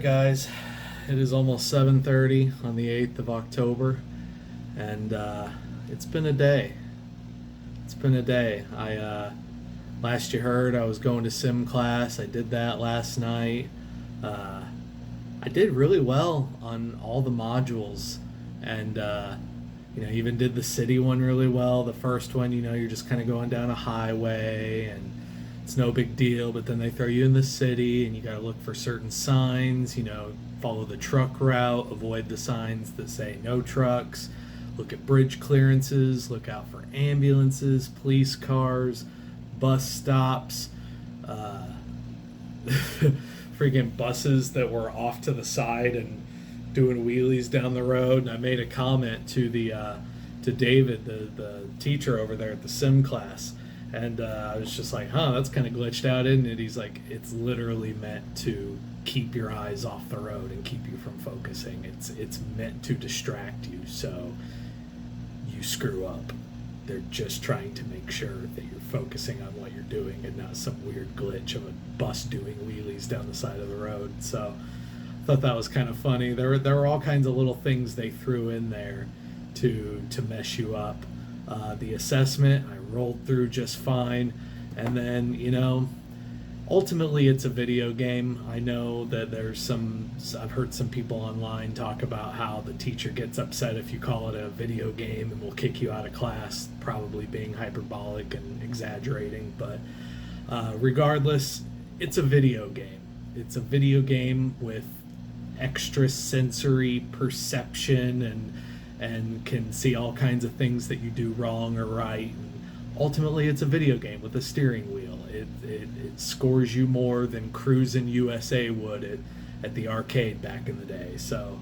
guys, it is almost 7:30 on the 8th of October, and it's been a day. It's been a day. Last you heard, I was going to sim class. I did that last night. Uh, I did really well on all the modules, and even did the city one really well. The first one, you're just kind of going down a highway, and it's no big deal. But then they throw you in the city, and you got to look for certain signs. Follow the truck route, avoid the signs that say no trucks. Look at bridge clearances. Look out for ambulances, police cars, bus stops. Uh, Freaking buses that were off to the side and doing wheelies down the road. And I made a comment to to David, the teacher over there at the sim class, and I was just like, that's kind of glitched out, isn't it? He's like, it's literally meant to keep your eyes off the road and keep you from focusing. It's meant to distract you, so you screw up. They're just trying to make sure that you're focusing on what you're doing and not some weird glitch of a bus doing wheelies down the side of the road. So I thought that was kind of funny. There were all kinds of little things they threw in there to mess you up. The assessment I rolled through just fine, and then ultimately it's a video game. I know that I've heard some people online talk about how the teacher gets upset if you call it a video game and will kick you out of class, probably being hyperbolic and exaggerating, but regardless, it's a video game. It's a video game with extra sensory perception and can see all kinds of things that you do wrong or right. And ultimately, it's a video game with a steering wheel. It scores you more than Cruisin' USA would at the arcade back in the day. So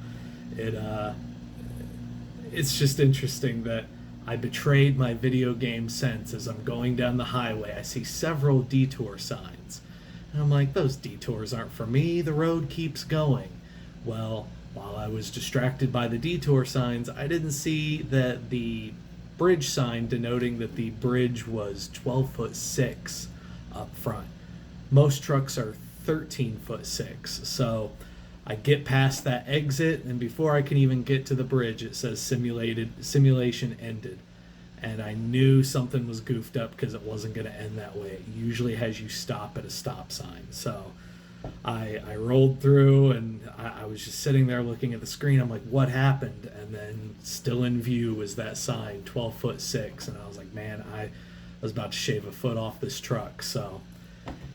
it's just interesting that I betrayed my video game sense. As I'm going down the highway, I see several detour signs. And I'm like, those detours aren't for me. The road keeps going. Well, while I was distracted by the detour signs, I didn't see that the bridge sign denoting that the bridge was 12'6" up front. Most trucks are 13'6". So I get past that exit, and before I can even get to the bridge, it says simulation ended. And I knew something was goofed up because it wasn't going to end that way. It usually has you stop at a stop sign. So I rolled through, and I was just sitting there looking at the screen. I'm like, what happened? And then still in view was that sign, 12'6". And I was like, man, I was about to shave a foot off this truck. So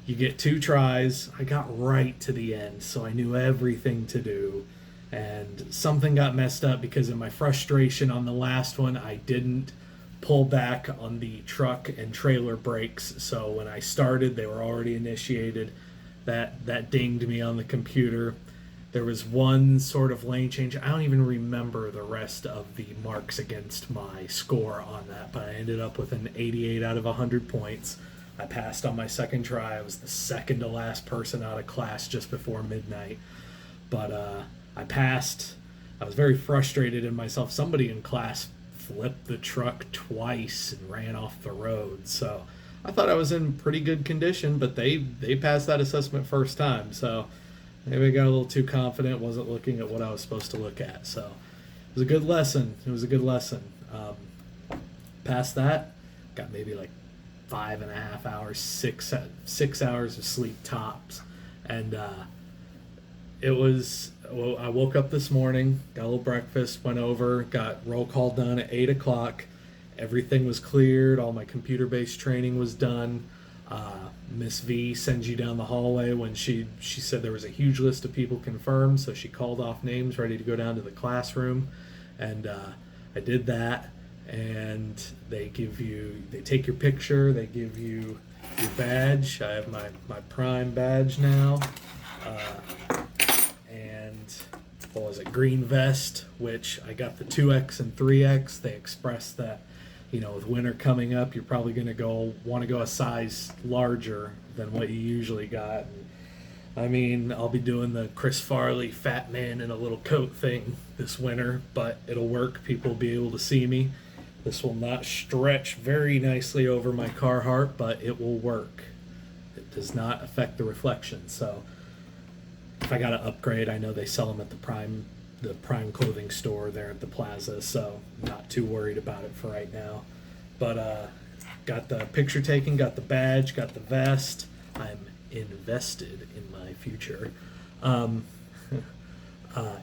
you get 2 tries. I got right to the end, so I knew everything to do. And something got messed up because in my frustration on the last one, I didn't pull back on the truck and trailer brakes. So when I started, they were already initiated. That dinged me on the computer. There was one sort of lane change. I don't even remember the rest of the marks against my score on that, but I ended up with an 88 out of 100 points. I passed on my second try. I was the second to last person out of class just before midnight. But I passed. I was very frustrated in myself. Somebody in class flipped the truck twice and ran off the road. So I thought I was in pretty good condition, but they passed that assessment first time. So maybe I got a little too confident, wasn't looking at what I was supposed to look at. So it was a good lesson. Past that, got maybe like 5.5 hours, 6 hours of sleep tops. And I woke up this morning, got a little breakfast, went over, got roll call done at 8 o'clock. Everything was cleared. All my computer-based training was done. Miss V sends you down the hallway when she said there was a huge list of people confirmed, so she called off names, ready to go down to the classroom. And I did that, and they take your picture, they give you your badge. I have my Prime badge now. And what was it, green vest, which I got the 2X and 3X. They expressed that with winter coming up, you're probably going to want to go a size larger than what you usually got. And, I mean, I'll be doing the Chris Farley fat man in a little coat thing this winter, but it'll work. People will be able to see me. This will not stretch very nicely over my Carhartt, but it will work. It does not affect the reflection. So if I got to upgrade, I know they sell them at the Prime clothing store there at the plaza, so not too worried about it for right now. But got the picture taken, got the badge, got the vest. I'm invested in my future. Um,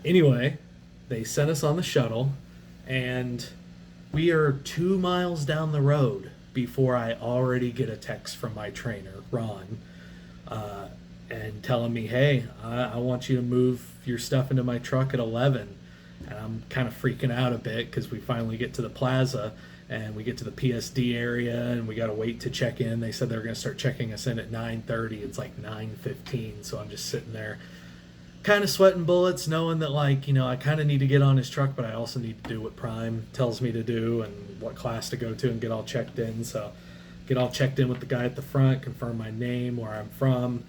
anyway, they sent us on the shuttle, and we are 2 miles down the road before I already get a text from my trainer, Ron, uh, and telling me, hey, I want you to move your stuff into my truck at 11. And I'm kind of freaking out a bit because we finally get to the plaza and we get to the PSD area and we got to wait to check in. They said they were going to start checking us in at 9:30. It's like 9:15. So I'm just sitting there kind of sweating bullets, knowing that, like, I kind of need to get on his truck, but I also need to do what Prime tells me to do and what class to go to and get all checked in. So get all checked in with the guy at the front, confirm my name, where I'm from,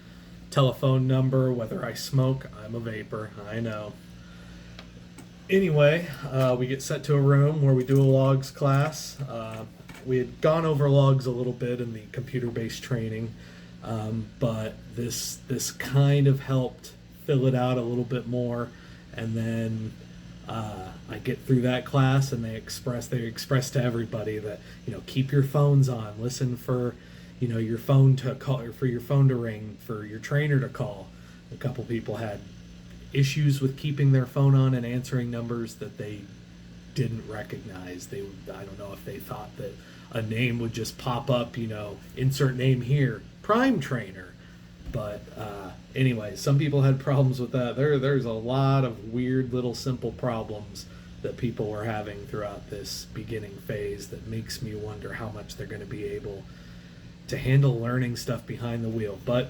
telephone number, whether I smoke. I'm a vapor, I know. Anyway, we get sent to a room where we do a logs class. We had gone over logs a little bit in the computer-based training, but this kind of helped fill it out a little bit more. And then I get through that class, and they express to everybody that, keep your phones on, listen for your phone to call, or for your phone to ring, for your trainer to call. A couple people had issues with keeping their phone on and answering numbers that they didn't recognize. I don't know if they thought that a name would just pop up, insert name here, Prime Trainer. But anyway, some people had problems with that. There's a lot of weird little simple problems that people were having throughout this beginning phase that makes me wonder how much they're going to be able to handle learning stuff behind the wheel. But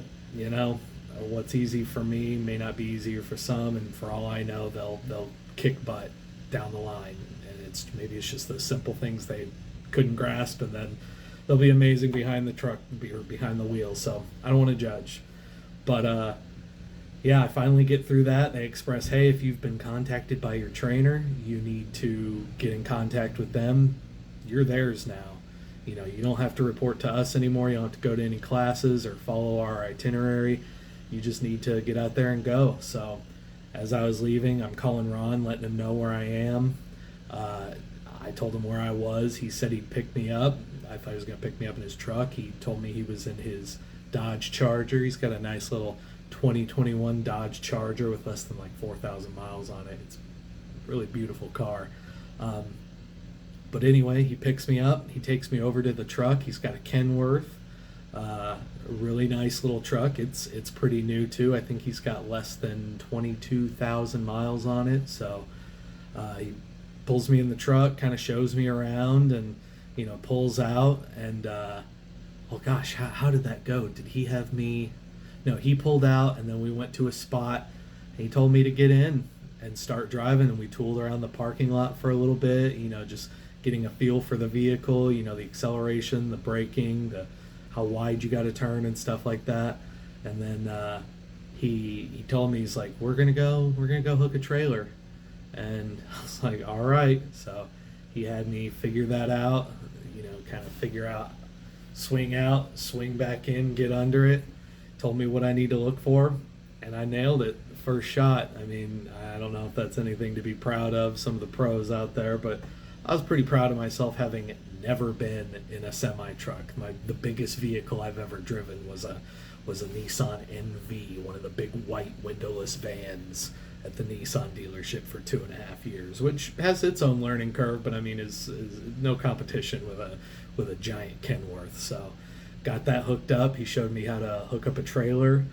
what's easy for me may not be easier for some, and for all I know, they'll kick butt down the line. And maybe it's just those simple things they couldn't grasp, and then they'll be amazing behind the truck or behind the wheel. So I don't want to judge, but yeah, I finally get through that. They express, hey, if you've been contacted by your trainer, you need to get in contact with them. You're theirs now. You don't have to report to us anymore. You don't have to go to any classes or follow our itinerary. You just need to get out there and go. So as I was leaving, I'm calling Ron, letting him know where I am. I told him where I was. He said he'd pick me up. I thought he was going to pick me up in his truck. He told me he was in his Dodge Charger. He's got a nice little 2021 Dodge Charger with less than like 4,000 miles on it. It's a really beautiful car. But anyway, he picks me up. He takes me over to the truck. He's got a Kenworth, a really nice little truck. It's pretty new too. I think he's got less than 22,000 miles on it. So he pulls me in the truck, kind of shows me around, and pulls out. And oh gosh, how did that go? Did he have me? No, he pulled out, and then we went to a spot. And he told me to get in and start driving, and we tooled around the parking lot for a little bit. Just getting a feel for the vehicle, the acceleration, the braking, how wide you got to turn and stuff like that. And then he told me, he's like, we're gonna go hook a trailer. And I was like, all right. So he had me figure that out, kind of figure out, swing back in, get under it. Told me what I need to look for, and I nailed it the first shot. I mean, I don't know if that's anything to be proud of, some of the pros out there, but I was pretty proud of myself, having never been in a semi truck. The biggest vehicle I've ever driven was a Nissan NV, one of the big white windowless vans at the Nissan dealership for 2.5 years, which has its own learning curve, but I mean is no competition with a giant Kenworth. So got that hooked up. He showed me how to hook up a trailer.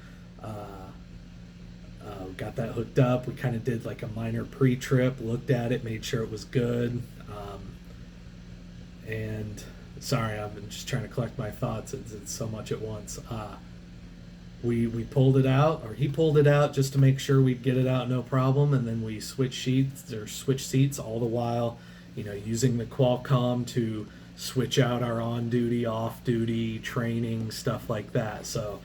Got that hooked up. We kind of did like a minor pre-trip, looked at it, made sure it was good. And sorry, I'm just trying to collect my thoughts. It's so much at once. We pulled it out, or he pulled it out, just to make sure we'd get it out no problem, and then we switched seats, all the while, using the Qualcomm to switch out our on-duty, off-duty training, stuff like that. So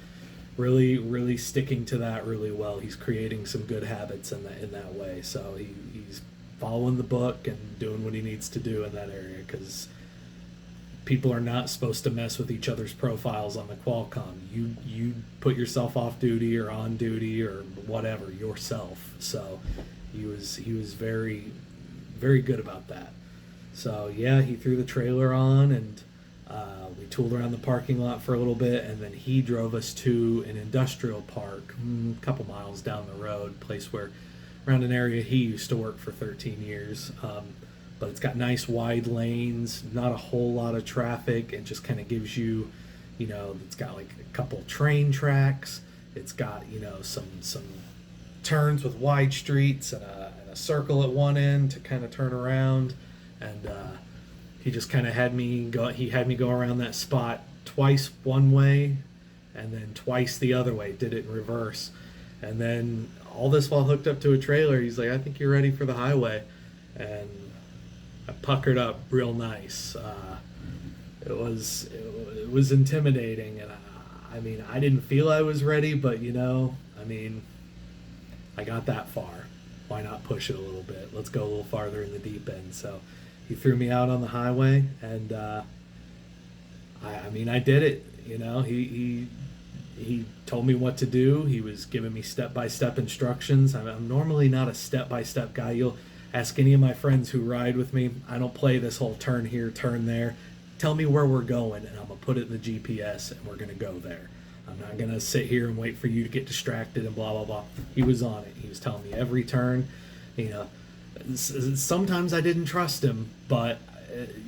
really, really sticking to that really well. He's creating some good habits in that way. So he's following the book and doing what he needs to do in that area, because people are not supposed to mess with each other's profiles on the Qualcomm. You put yourself off duty or on duty or whatever yourself. So he was very very good about that. So yeah, he threw the trailer on, and we tooled around the parking lot for a little bit, and then he drove us to an industrial park a couple miles down the road, place where around an area he used to work for 13 years. But it's got nice wide lanes, not a whole lot of traffic. It just kind of gives you, it's got like a couple train tracks. It's got, some turns with wide streets and a circle at one end to kind of turn around. And he just kind of had me go around that spot twice one way and then twice the other way. Did it in reverse. And then all this while hooked up to a trailer. He's like, I think you're ready for the highway. And I puckered up real nice. It was intimidating, and I didn't feel I was ready, but I got that far. Why not push it a little bit? Let's go a little farther in the deep end. So he threw me out on the highway, and I did it. He told me what to do. He was giving me step-by-step instructions. I'm normally not a step-by-step guy. You'll ask any of my friends who ride with me. I don't play this whole turn here, turn there. Tell me where we're going, and I'm going to put it in the GPS, and we're going to go there. I'm not going to sit here and wait for you to get distracted and blah, blah, blah. He was on it. He was telling me every turn. Sometimes I didn't trust him, but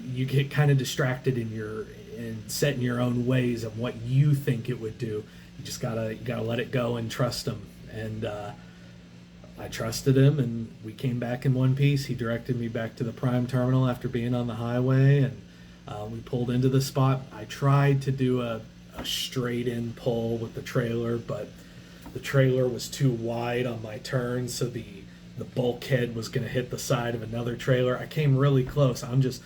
you get kind of distracted in setting your own ways of what you think it would do. You just gotta let it go and trust him. And I trusted him, and we came back in one piece. He directed me back to the Prime Terminal after being on the highway, and we pulled into the spot. I tried to do a straight-in pull with the trailer, but the trailer was too wide on my turn, so the bulkhead was going to hit the side of another trailer. I came really close. I'm just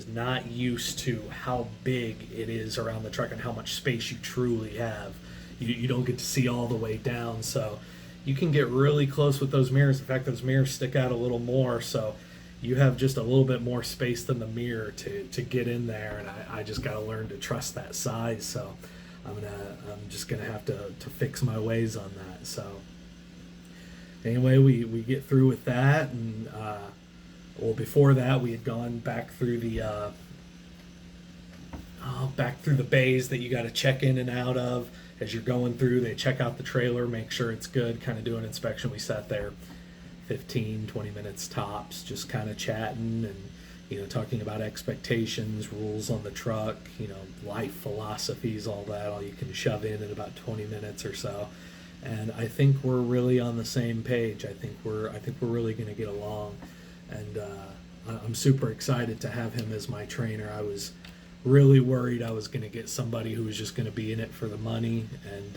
not used to how big it is around the truck and how much space you truly have. You don't get to see all the way down, so you can get really close with those mirrors. In fact, those mirrors stick out a little more, so you have just a little bit more space than the mirror to get in there, and I just got to learn to trust that size. So I'm just gonna have to fix my ways on that. So anyway, we get through with that, and before that we had gone back through the bays that you got to check in and out of as you're going through. They check out the trailer, make sure it's good, kind of do an inspection. We sat there 15-20 minutes tops, just kind of chatting and talking about expectations, rules on the truck, life philosophies, all you can shove in about 20 minutes or so. And I think we're really on the same page. I think we're really going to get along, and I'm super excited to have him as my trainer. I was really worried I was going to get somebody who was just going to be in it for the money and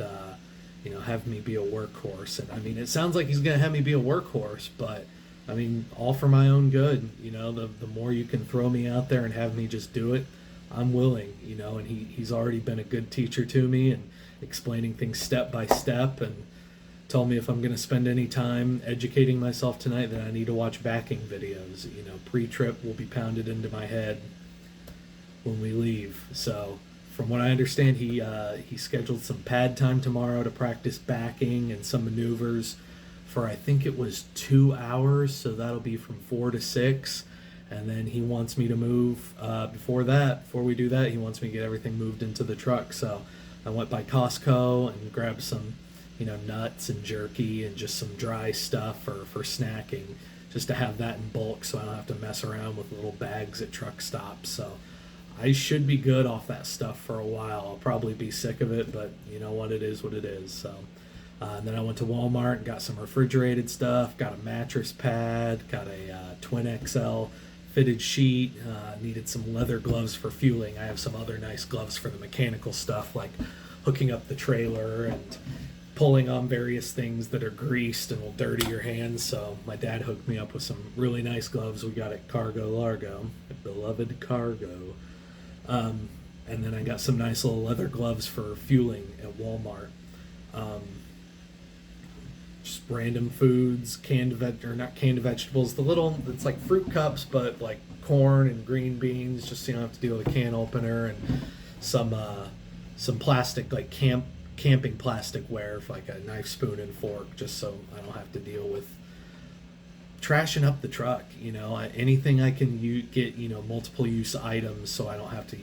have me be a workhorse. And it sounds like he's going to have me be a workhorse, but all for my own good. The more you can throw me out there and have me just do it, I'm willing. And he's already been a good teacher to me and explaining things step by step, and told me if I'm going to spend any time educating myself tonight, that I need to watch backing videos. Pre-trip will be pounded into my head when we leave. So from what I understand, he scheduled some pad time tomorrow to practice backing and some maneuvers for, I think it was 2 hours, so that'll be from 4 to 6. And then he wants me to move before we do that, he wants me to get everything moved into the truck. So I went by Costco and grabbed some nuts and jerky and just some dry stuff for snacking, just to have that in bulk so I don't have to mess around with little bags at truck stops. So I should be good off that stuff for a while. I'll probably be sick of it, but what it is what it is. So and then I went to Walmart and got some refrigerated stuff, got a mattress pad, got a twin XL fitted sheet, needed some leather gloves for fueling. I have some other nice gloves for the mechanical stuff, like hooking up the trailer and pulling on various things that are greased and will dirty your hands. So my dad hooked me up with some really nice gloves we got at Cargo Largo, at beloved Cargo. And then I got some nice little leather gloves for fueling at Walmart. just random foods, or not canned vegetables, the little, it's like fruit cups, but like corn and green beans, just so you don't have to deal with a can opener, and some plastic, like camping plasticware, for like a knife, spoon, and fork, just so I don't have to deal with trashing up the truck. Anything I can get, multiple use items, so I don't have to,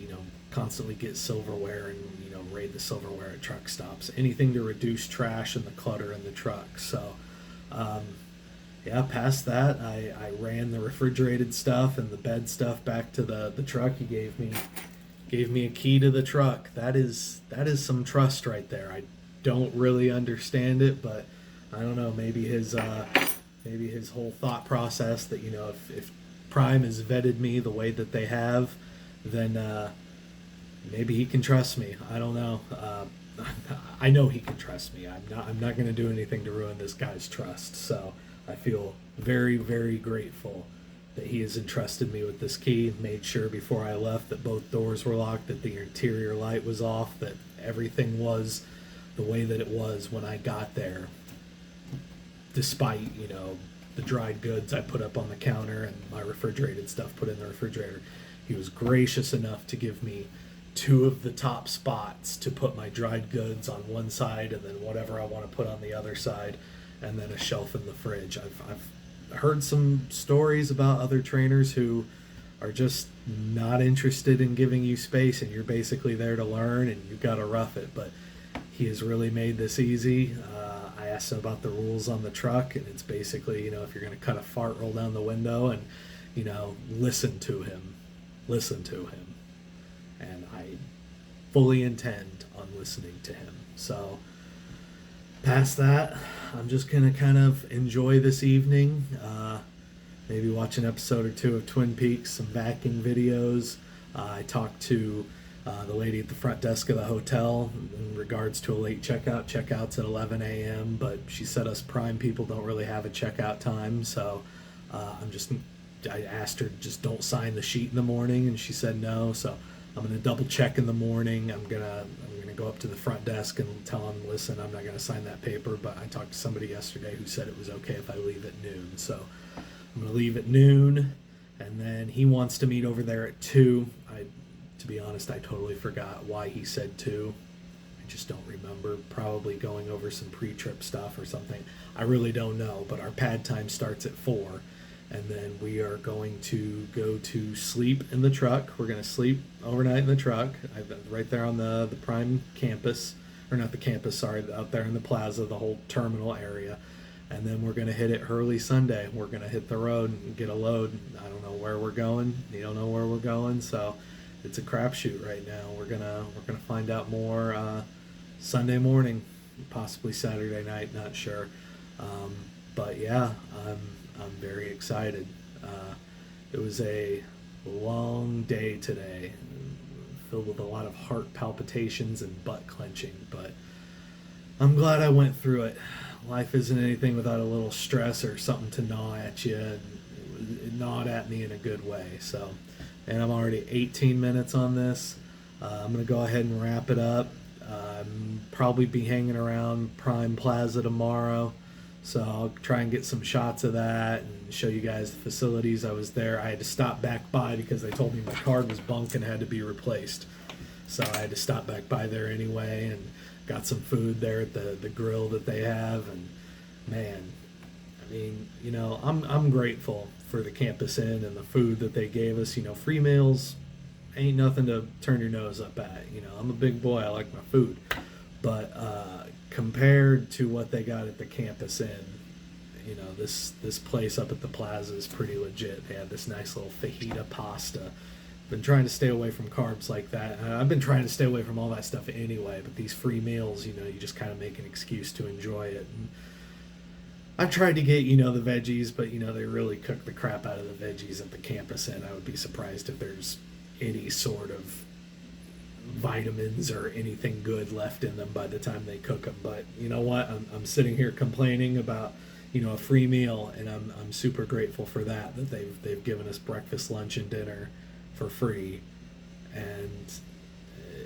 constantly get silverware and raid the silverware at truck stops. Anything to reduce trash and the clutter in the truck. So yeah, past that, I ran the refrigerated stuff and the bed stuff back to the truck. He gave me a key to the truck. That is some trust right there. I don't really understand it, but I don't know, maybe his whole thought process that, if Prime has vetted me the way that they have, then maybe he can trust me. I don't know. I know he can trust me. I'm not going to do anything to ruin this guy's trust. So I feel very, very grateful that he has entrusted me with this key. Made sure before I left that both doors were locked, that the interior light was off, that everything was the way that it was when I got there. Despite, the dried goods I put up on the counter and my refrigerated stuff put in the refrigerator, he was gracious enough to give me 2 of the top spots to put my dried goods on one side, and then whatever I want to put on the other side, and then a shelf in the fridge. I've heard some stories about other trainers who are just not interested in giving you space, and you're basically there to learn, and you've got to rough it. But he has really made this easy. I asked him about the rules on the truck, and it's basically, if you're going to cut a fart, roll down the window and, listen to him. And I fully intend on listening to him. So past that, I'm just going to kind of enjoy this evening. Maybe watch an episode or 2 of Twin Peaks, some backing videos. I talked to the lady at the front desk of the hotel in regards to a late checkout. Checkout's at 11 a.m., but she said us Prime people don't really have a checkout time, so I asked her, just don't sign the sheet in the morning, and she said no, so I'm going to double check in the morning. I'm gonna go up to the front desk and tell them, listen, I'm not going to sign that paper, but I talked to somebody yesterday who said it was okay if I leave at noon, so I'm going to leave at noon, and then he wants to meet over there at 2. To be honest, I totally forgot why he said 2. I just don't remember. Probably going over some pre-trip stuff or something. I really don't know, but our pad time starts at 4, and then we are going to go to sleep in the truck. We're going to sleep overnight in the truck, right there on the Prime campus, or not the campus, sorry, out there in the plaza, the whole terminal area. And then we're going to hit it early Sunday. We're going to hit the road and get a load. I don't know where we're going. You don't know where we're going, so it's a crapshoot right now. We're gonna find out more Sunday morning, possibly Saturday night. Not sure, but yeah, I'm very excited. It was a long day today, filled with a lot of heart palpitations and butt clenching, but I'm glad I went through it. Life isn't anything without a little stress or something to gnaw at you, and it gnawed at me in a good way. So, and I'm already 18 minutes on this. I'm going to go ahead and wrap it up. Probably be hanging around Prime Plaza tomorrow, so I'll try and get some shots of that and show you guys the facilities. I was there. I had to stop back by because they told me my card was bunk and had to be replaced, so I had to stop back by there anyway, and got some food there at the grill that they have. And man, I mean, I'm grateful for the Campus Inn and the food that they gave us. Free meals ain't nothing to turn your nose up at. I'm a big boy, I like my food, but compared to what they got at the Campus Inn, this place up at the plaza is pretty legit. They had this nice little fajita pasta. Been trying to stay away from carbs like that. I've been trying to stay away from all that stuff anyway, but these free meals, you just kind of make an excuse to enjoy it. And I've tried to get, the veggies, but, they really cook the crap out of the veggies at the Campus Inn. I would be surprised if there's any sort of vitamins or anything good left in them by the time they cook them. But you know what? I'm sitting here complaining about, a free meal, and I'm super grateful for that they've given us breakfast, lunch, and dinner for free, and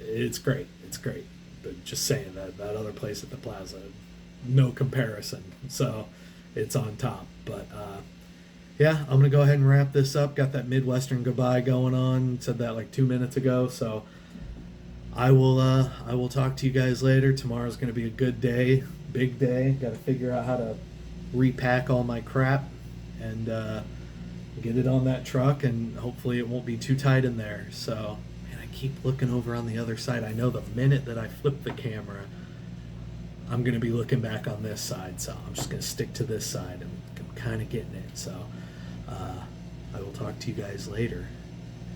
it's great. But just saying that other place at the plaza, no comparison. So it's on top. But yeah, I'm gonna go ahead and wrap this up. Got that Midwestern goodbye going on. Said that like 2 minutes ago. So I will talk to you guys later. Tomorrow's gonna be a good day, big day. Got to figure out how to repack all my crap and get it on that truck, and hopefully it won't be too tight in there. So, man, I keep looking over on the other side. I know the minute that I flip the camera, I'm going to be looking back on this side. So I'm just going to stick to this side. I'm kind of getting it. So I will talk to you guys later,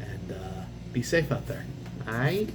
and be safe out there. All right?